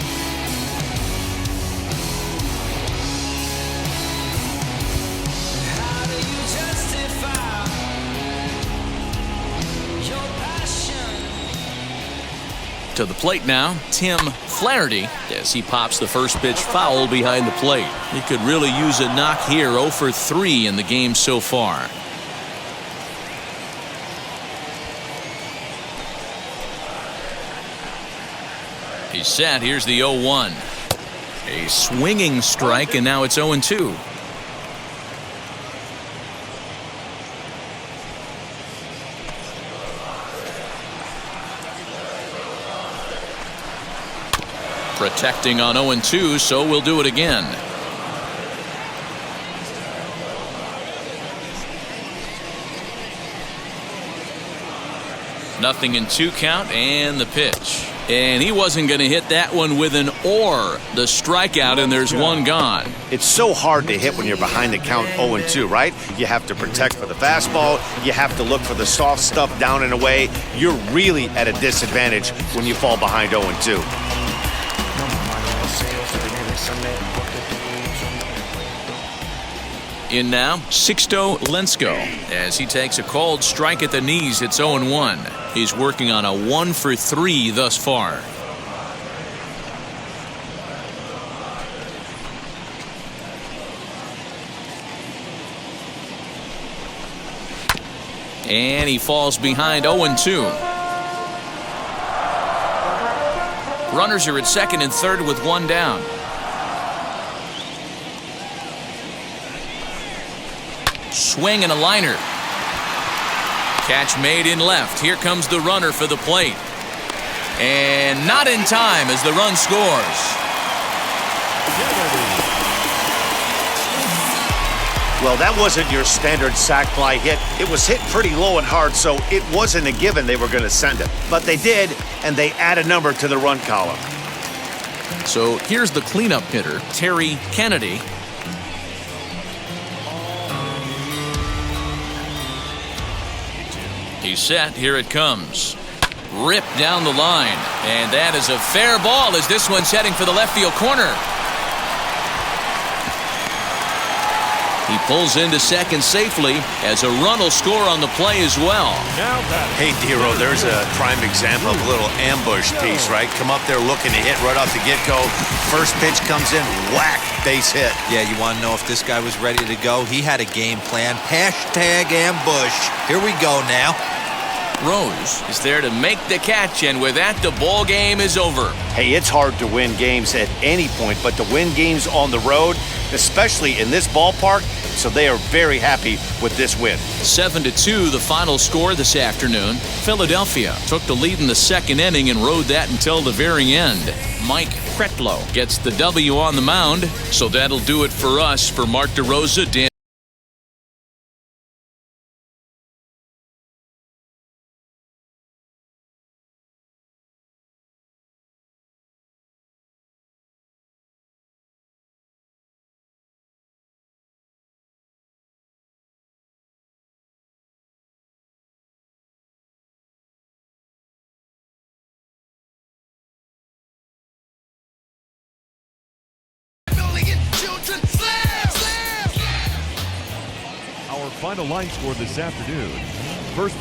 To the plate now, Tim Flaherty, as he pops the first pitch foul behind the plate. He could really use a knock here. 0 for 3 in the game so far. He's set. Here's the 0-1. A swinging strike, and now it's 0-2. Protecting on 0-2, so we'll do it again. Nothing in 2 count, and the pitch. And he wasn't going to hit that one with an or. The strikeout, and there's 1 gone. It's so hard to hit when you're behind the count 0-2, right? You have to protect for the fastball. You have to look for the soft stuff down and away. You're really at a disadvantage when you fall behind 0-2. In now, Sixto Lensko, as he takes a called strike at the knees. It's 0-1. He's working on a 1 for 3 thus far. And he falls behind 0-2. Runners are at second and third with 1 down. Swing and a liner. Catch made in left. Here comes the runner for the plate. And not in time as the run scores. Well, that wasn't your standard sac fly hit. It was hit pretty low and hard, so it wasn't a given they were going to send it. But they did, and they add a number to the run column. So here's the cleanup hitter, Terry Kennedy. He's set. Here it comes. Ripped down the line. And that is a fair ball as this one's heading for the left field corner. He pulls into second safely as a run will score on the play as well. Hey, Dero, there's a prime example of a little ambush piece, right? Come up there looking to hit right off the get-go. First pitch comes in, whack, base hit. Yeah, you want to know if this guy was ready to go? He had a game plan. Hashtag ambush. Here we go now. Rose is there to make the catch, and with that, the ball game is over. Hey, it's hard to win games at any point, but to win games on the road, especially in this ballpark, so they are very happy with this win. 7-2, the final score this afternoon. Philadelphia took the lead in the second inning and rode that until the very end. Mike Kretlow gets the W on the mound, so that'll do it for us. For Mark DeRosa, Dan Our final line score this afternoon. First